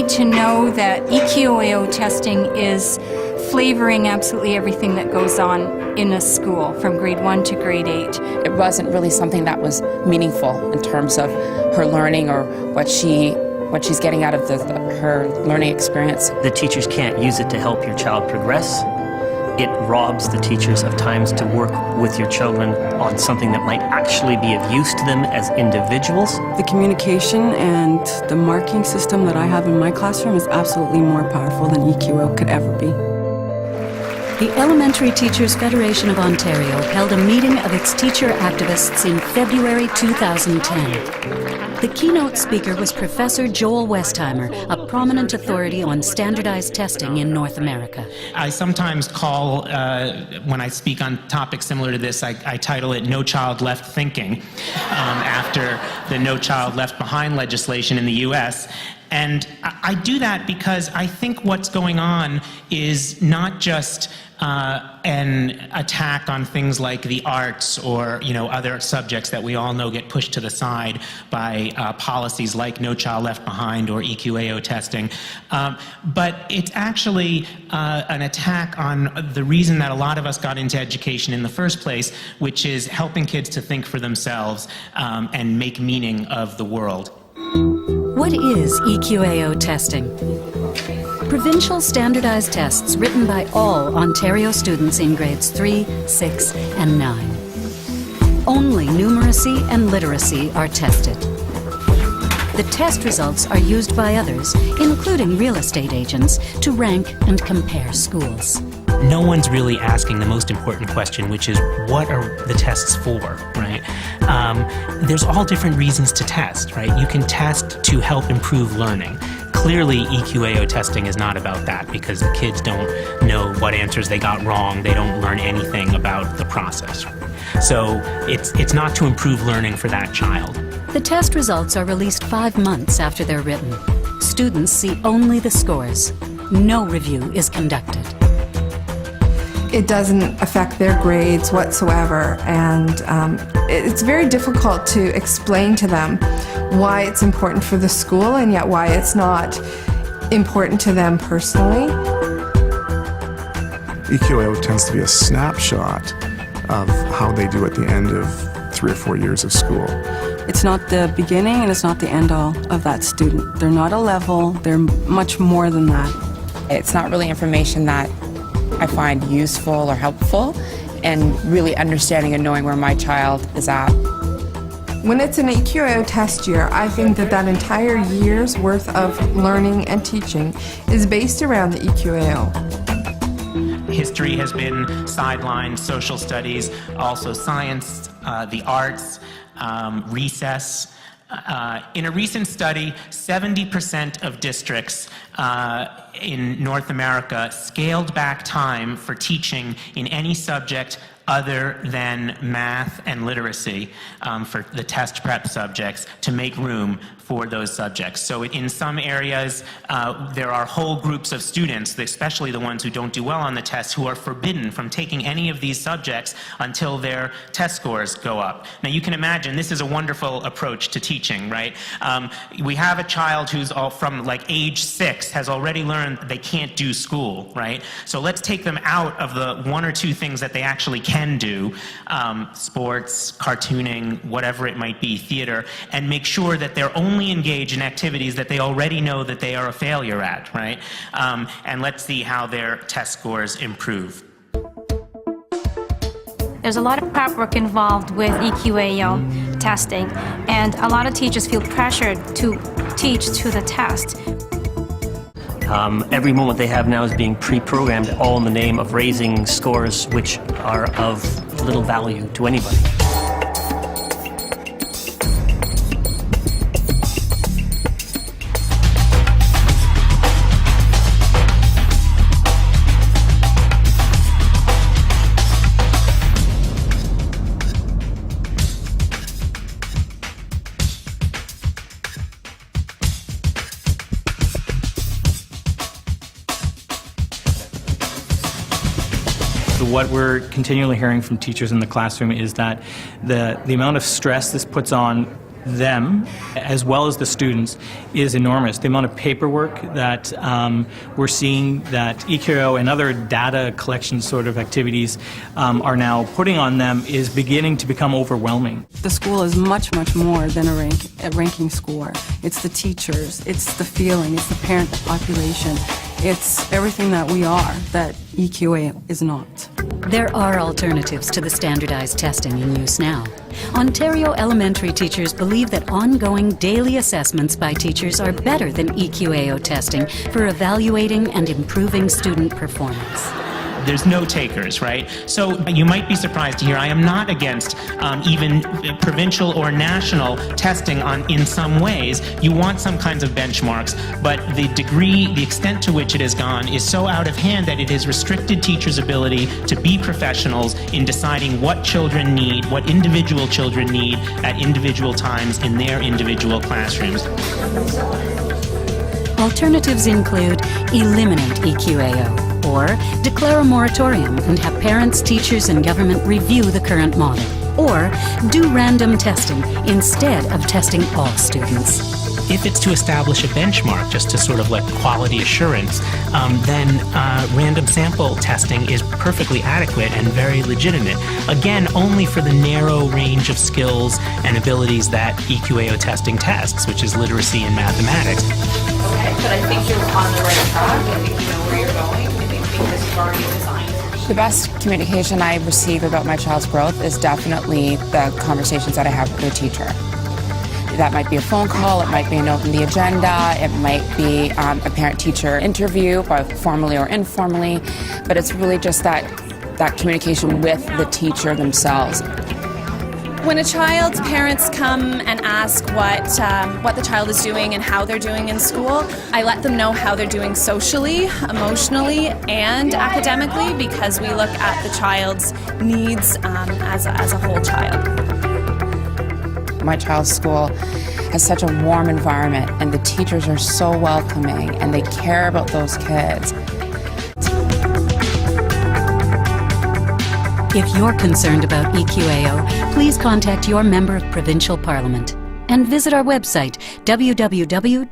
to know that EQAO testing is flavoring absolutely everything that goes on in a school from grade 1 to grade 8. It wasn't really something that was meaningful in terms of her learning or what she's getting out of her learning experience. The teachers can't use it to help your child progress. It robs the teachers of times to work with your children on something that might actually be of use to them as individuals. The communication and the marking system that I have in my classroom is absolutely more powerful than EQAO could ever be. The Elementary Teachers Federation of Ontario held a meeting of its teacher activists in February 2010. The keynote speaker was Professor Joel Westheimer, a prominent authority on standardized testing in North America. I sometimes call, when I speak on topics similar to this, I title it No Child Left Thinking, after the No Child Left Behind legislation in the US. And I do that because I think what's going on is not just an attack on things like the arts or other subjects that we all know get pushed to the side by policies like No Child Left Behind or EQAO testing, but it's actually an attack on the reason that a lot of us got into education in the first place, which is helping kids to think for themselves and make meaning of the world. What is EQAO testing? Provincial standardized tests written by all Ontario students in grades 3, 6, and 9. Only numeracy and literacy are tested. The test results are used by others, including real estate agents, to rank and compare schools. No one's really asking the most important question, which is, what are the tests for, right? There's all different reasons to test, right? You can test to help improve learning. Clearly, EQAO testing is not about that because the kids don't know what answers they got wrong. They don't learn anything about the process. So it's not to improve learning for that child. The test results are released 5 months after they're written. Students see only the scores. No review is conducted. It doesn't affect their grades whatsoever, and it's very difficult to explain to them why it's important for the school and yet why it's not important to them personally. EQAO tends to be a snapshot of how they do at the end of 3 or 4 years of school. It's not the beginning and it's not the end all of that student. They're not a level, they're much more than that. It's not really information that I find useful or helpful in really understanding and knowing where my child is at. When it's an EQAO test year, I think that entire year's worth of learning and teaching is based around the EQAO. History has been sidelined, social studies, also science, the arts, recess. In a recent study, 70% of districts in North America scaled back time for teaching in any subject other than math and literacy for the test prep subjects to make room for those subjects. So in some areas, there are whole groups of students, especially the ones who don't do well on the test, who are forbidden from taking any of these subjects until their test scores go up. Now you can imagine this is a wonderful approach to teaching, right? We have a child who's all from like age 6 has already learned they can't do school, right? So let's take them out of the 1 or 2 things that they actually can do, sports, cartooning, whatever it might be, theater, and make sure that they're only engaged in activities that they already know that they are a failure at, right? And let's see how their test scores improve. There's a lot of prep work involved with EQAO testing, and a lot of teachers feel pressured to teach to the test. Every moment they have now is being pre-programmed, all in the name of raising scores which are of little value to anybody. What we're continually hearing from teachers in the classroom is that the amount of stress this puts on them, as well as the students, is enormous. The amount of paperwork that we're seeing that EQAO and other data collection sort of activities are now putting on them is beginning to become overwhelming. The school is much, much more than a ranking score. It's the teachers, it's the feeling, it's the parent population. It's everything that we are that EQAO is not. There are alternatives to the standardized testing in use now. Ontario elementary teachers believe that ongoing daily assessments by teachers are better than EQAO testing for evaluating and improving student performance. There's no takers, right? So you might be surprised to hear I am not against even provincial or national testing in some ways. You want some kinds of benchmarks, but the extent to which it has gone is so out of hand that it has restricted teachers' ability to be professionals in deciding what children need, what individual children need at individual times in their individual classrooms. Alternatives include eliminate EQAO, or declare a moratorium and have parents, teachers, and government review the current model, or do random testing instead of testing all students. If it's to establish a benchmark, just to sort of like quality assurance, then random sample testing is perfectly adequate and very legitimate. Again, only for the narrow range of skills and abilities that EQAO testing tests, which is literacy and mathematics. Okay, but I think you're on the right track. I think you know where you're going. I think because you've already designed. The best communication I receive about my child's growth is definitely the conversations that I have with their teacher. That might be a phone call, it might be a note in the agenda, it might be a parent-teacher interview, both formally or informally, but it's really just that communication with the teacher themselves. When a child's parents come and ask what the child is doing and how they're doing in school, I let them know how they're doing socially, emotionally, and academically, because we look at the child's needs as a whole child. My child's school has such a warm environment, and the teachers are so welcoming, and they care about those kids. If you're concerned about EQAO, please contact your member of provincial parliament and visit our website, www.etfo.ca.